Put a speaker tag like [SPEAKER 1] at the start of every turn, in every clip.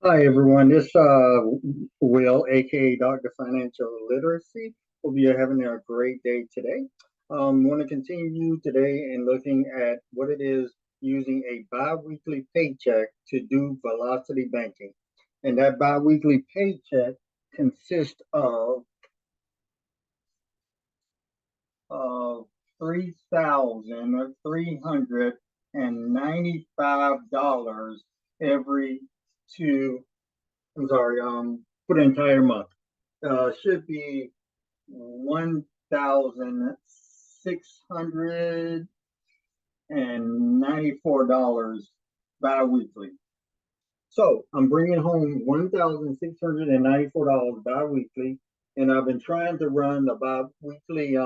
[SPEAKER 1] Hi everyone, this Will, aka Dr. Financial Literacy. Hope you're having a great day today. Want to continue today in looking at what it is using a biweekly paycheck to do velocity banking. And that biweekly paycheck consists of $3,395 every two for the entire month. Should be $1,694 bi-weekly. So I'm bringing home $1,694 bi-weekly, and I've been trying to run a bi-weekly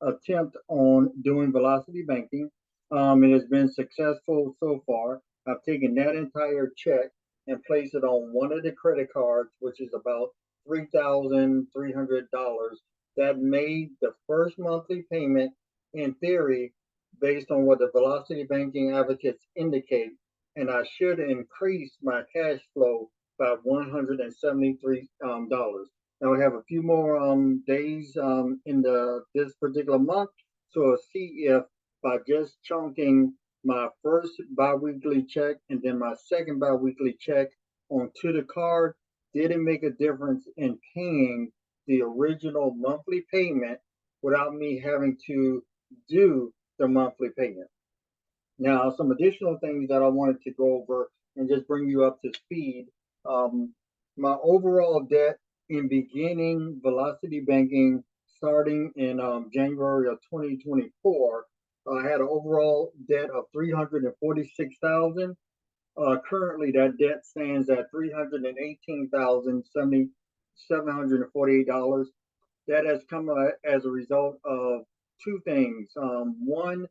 [SPEAKER 1] attempt on doing velocity banking. It has been successful so far. I've taken that entire check and placed it on one of the credit cards, which is about $3,300. That made the first monthly payment, in theory, based on what the velocity banking advocates indicate, and I should increase my cash flow by $173. Now we have a few more days in this particular month, so I'll see if by just chunking my first biweekly check and then my second biweekly check onto the card, did it make a difference in paying the original monthly payment without me having to do the monthly payment. Now, some additional things that I wanted to go over and just bring you up to speed. My overall debt in beginning velocity banking starting in January of 2024, I had an overall debt of 346,000. Currently, that debt stands at $318,748. That has come as a result of two things. One,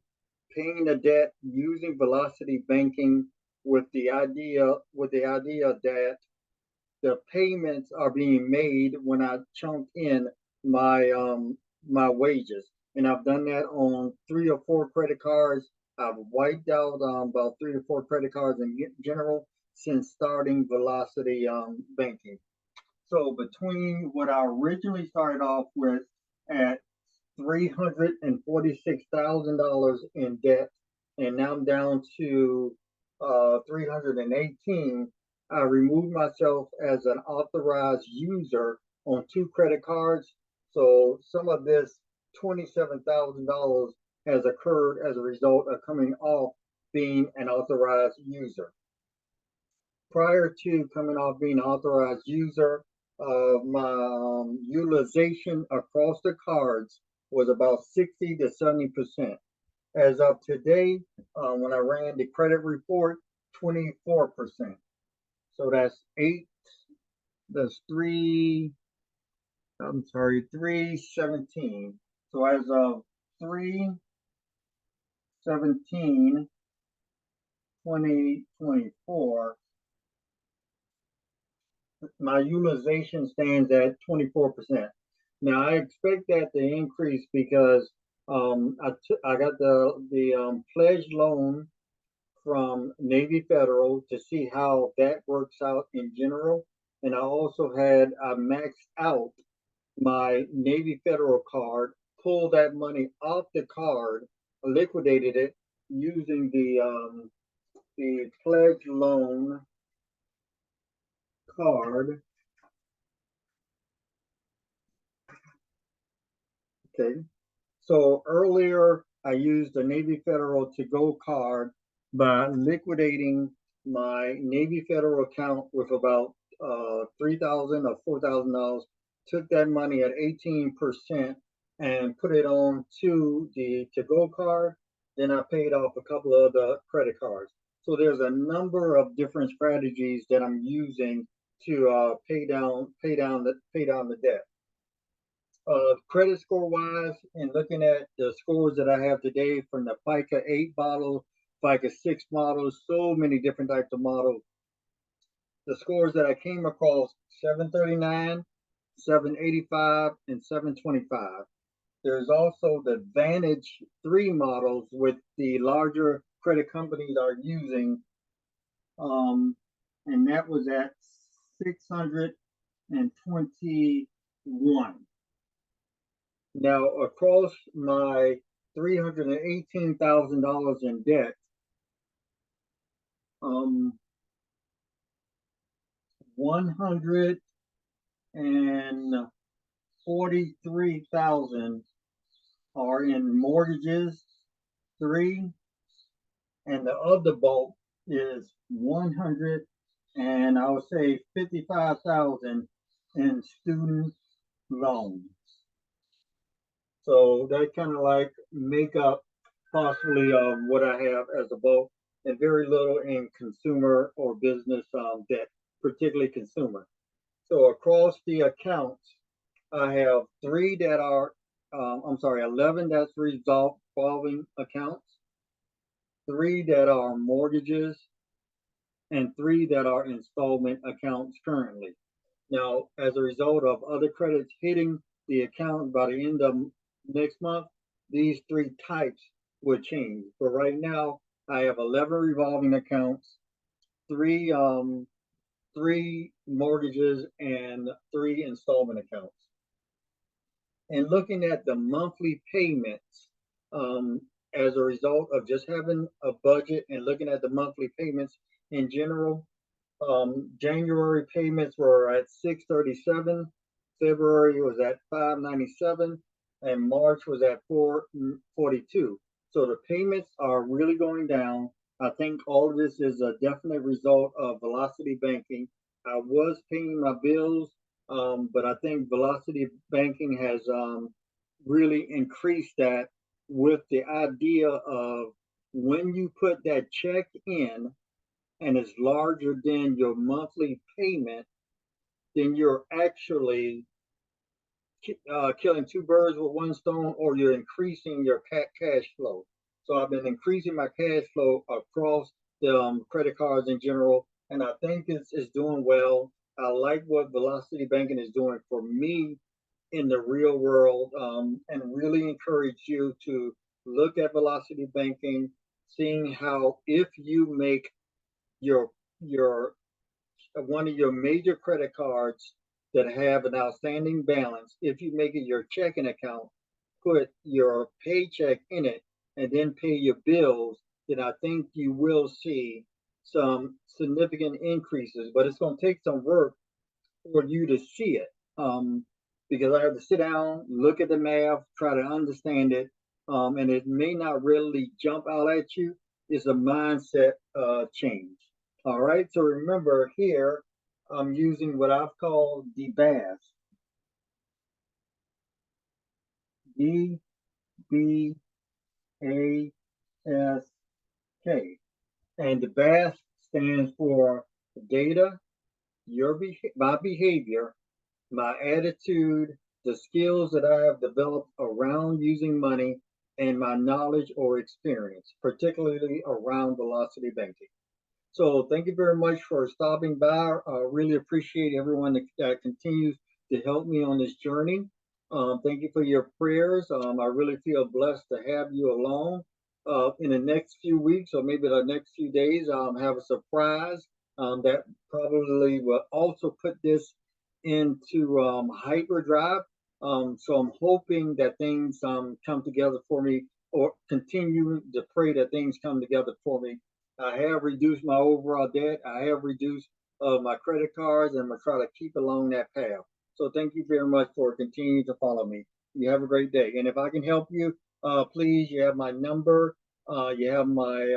[SPEAKER 1] paying the debt using velocity banking with the idea that the payments are being made when I chunk in my wages, and I've done that on 3 or 4 credit cards. I've wiped out about 3 to 4 credit cards in general since starting velocity banking. So between what I originally started off with at $346,000 in debt, and now I'm down to 318. I removed myself as an authorized user on 2 credit cards. So some of this $27,000 has occurred as a result of coming off being an authorized user. Prior to coming off being an authorized user, my utilization across the cards was about 60 to 70%. As of today, when I ran the credit report, 24%. So that's 317. So as of 3/17, 2024, my utilization stands at 24%. Now I expect that to increase because I got the pledge loan from Navy Federal to see how that works out in general, and I maxed out my Navy Federal card, pulled that money off the card, liquidated it using the pledge loan card. Okay. So earlier I used the Navy Federal to go card by liquidating my Navy Federal account with about 3,000 or $4,000. Took that money at 18% and put it on to the to go card. Then I paid off a couple of the credit cards. So there's a number of different strategies that I'm using to pay down the debt. Credit score wise, and looking at the scores that I have today from the FICA 8 model, FICA 6 models, so many different types of models. The scores that I came across: 739, 785, and 725. There's also the Vantage 3 models, with the larger credit companies are using. Um, and that was at 621. Now, across my $318,000 in debt, 143,000 are in mortgages, 3, and the other bulk is 100, and I would say 55,000 in student loans. So that kind of like make up possibly what I have as a bulk, and very little in consumer or business debt, particularly consumer. So across the accounts, I have 3 that are, 11 that's revolving accounts, 3 that are mortgages, and 3 that are installment accounts currently. Now, as a result of other credits hitting the account by the end of next month, these 3 types would change. But right now, I have 11 revolving accounts, 3 mortgages, and 3 installment accounts. And looking at the monthly payments, as a result of just having a budget and looking at the monthly payments in general, January payments were at 637, February was at 597, and March was at 442. So the payments are really going down. I think all of this is a definite result of Velocity Banking. I was paying my bills, but I think Velocity Banking has really increased that with the idea of when you put that check in and it's larger than your monthly payment, then you're actually killing 2 birds with 1 stone, or you're increasing your cash flow. So I've been increasing my cash flow across the credit cards in general, and I think it's doing well. I like what Velocity Banking is doing for me in the real world, and really encourage you to look at Velocity Banking, seeing how if you make your one of your major credit cards that have an outstanding balance, if you make it your checking account, put your paycheck in it, and then pay your bills, then I think you will see some significant increases. But it's going to take some work for you to see it, because I have to sit down, look at the math, try to understand it, and it may not really jump out at you. It's a mindset change. All right, so remember here, I'm using what I've called the BASK. D-B-A-S-K. And the BASK stands for data, my behavior, my attitude, the skills that I have developed around using money, and my knowledge or experience, particularly around Velocity Banking. So thank you very much for stopping by. I really appreciate everyone that continues to help me on this journey. Thank you for your prayers. I really feel blessed to have you along. In the next few weeks, or maybe the next few days, have a surprise that probably will also put this into hyperdrive. So I'm hoping that things come together for me, or continue to pray that things come together for me. I have reduced my overall debt. I have reduced my credit cards, and I'm going to try to keep along that path. So thank you very much for continuing to follow me. You have a great day. And if I can help you, please, you have my number. You have my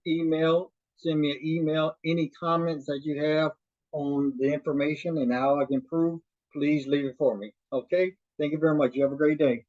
[SPEAKER 1] email. Send me an email. Any comments that you have on the information and how I can improve, please leave it for me. Okay? Thank you very much. You have a great day.